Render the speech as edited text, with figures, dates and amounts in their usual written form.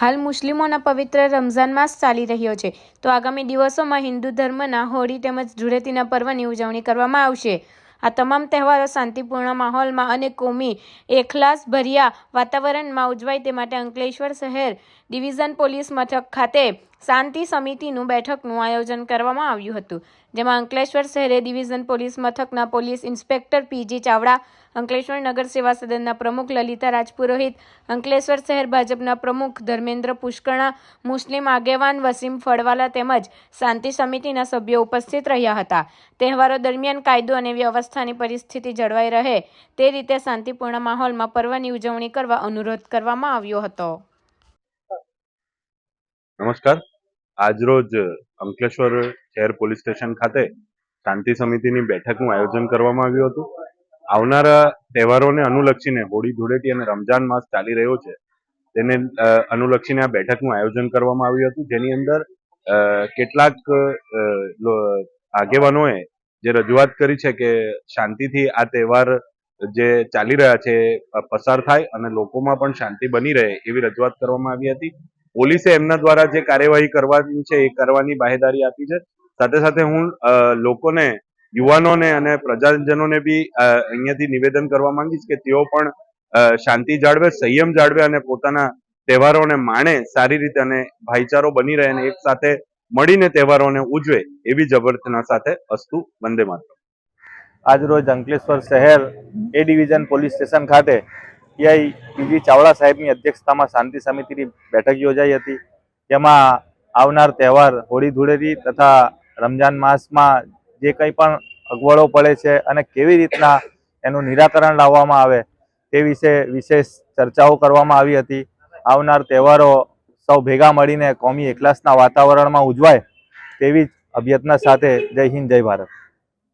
હાલ મુસ્લિમોના પવિત્ર રમઝાન માસ ચાલી રહ્યો છે, તો આગામી દિવસોમાં હિન્દુ ધર્મના હોળી તેમજ ધૂળેટીના પર્વની ઉજવણી કરવામાં આવશે। આ તમામ તહેવારો શાંતિપૂર્ણ માહોલમાં અને કોમી એખલાસભર્યા વાતાવરણમાં ઉજવાય તે માટે અંકલેશ્વર શહેર ડિવિઝન પોલીસ મથક ખાતે શાંતિ સમિતિનું બેઠકનું આયોજન કરવામાં આવ્યું હતું, જેમાં અંકલેશ્વર શહેર ડિવિઝન પોલીસ મથકના police inspector PG Chavda, Ankleshwar નગર સેવા સદનના પ્રમુખ લલિતા રાજપુરોહિત, અંકલેશ્વર શહેર ભાજપના પ્રમુખ ધર્મેન્દ્ર પુષ્કરણા, મુસ્લિમ આગેવાન વસીમ ફળવાલા તેમજ શાંતિ સમિતિના સભ્યો ઉપસ્થિત રહ્યા હતા। તહેવારો દરમિયાન કાયદો અને વ્યવસ્થાની પરિસ્થિતિ જળવાઈ રહે તે રીતે શાંતિપૂર્ણ માહોલમાં પર્વની ઉજવણી કરવા અનુરોધ કરવામાં આવ્યો હતો। નમસ્કાર, આજરોજ અંકલેશ્વર શહેર પોલીસ સ્ટેશન ખાતે શાંતિ સમિતિની બેઠકનું આયોજન કરવામાં આવ્યું હતું। આવનારા તહેવારોને અનુલક્ષીને હોળી ધૂળેટી અને રમઝાન માસ ચાલી રહ્યો છે તેને અનુલક્ષીને આ બેઠકનું આયોજન કરવામાં આવ્યું હતું, જેની અંદર કેટલાક આગેવાનોએ જે રજૂઆત કરી છે કે શાંતિથી આ તહેવાર જે ચાલી રહ્યા છે પસાર થાય અને લોકોમાં પણ શાંતિ બની રહે એવી રજૂઆત કરવામાં આવી હતી। પોલીસે એમના દ્વારા જે કાર્યવાહી કરવાની છે એ કરવાની બાહેધરી આપી છે। સાથે સાથે હું લોકોને, યુવાનોને અને પ્રજાજનોને બી અહીંયાથી નિવેદન કરવા માંગીશ કે તેઓ પણ શાંતિ જાળવે, સંયમ જાળવે અને પોતાના તહેવારોને માણે સારી રીતે અને ભાઈચારો બની રહે અને એક સાથે મળીને તહેવારોને ઉજવે એવી જબરદસ્તી સાથે અસ્તુ વંદે માતરમ। આજરોજ અંકલેશ્વર શહેર એ ડિવિઝન પોલીસ સ્ટેશન ખાતે પીઆઈ પીજી ચાવડા સાહેબની અધ્યક્ષતામાં શાંતિ સમિતિની બેઠક યોજાઈ હતી, જેમાં આવનાર તહેવાર હોળી ધૂળેટી તથા રમઝાન માસમાં જે કંઈ પણ અગવડો પડે છે અને કેવી રીતના એનું નિરાકરણ લાવવામાં આવે તે વિશે વિશેષ ચર્ચાઓ કરવામાં આવી હતી। આવનાર તહેવારો સૌ ભેગા મળીને કોમી એકલાસના વાતાવરણમાં ઉજવાય તેવી જ અભ્યર્થના સાથે જય હિન્દ, જય ભારત।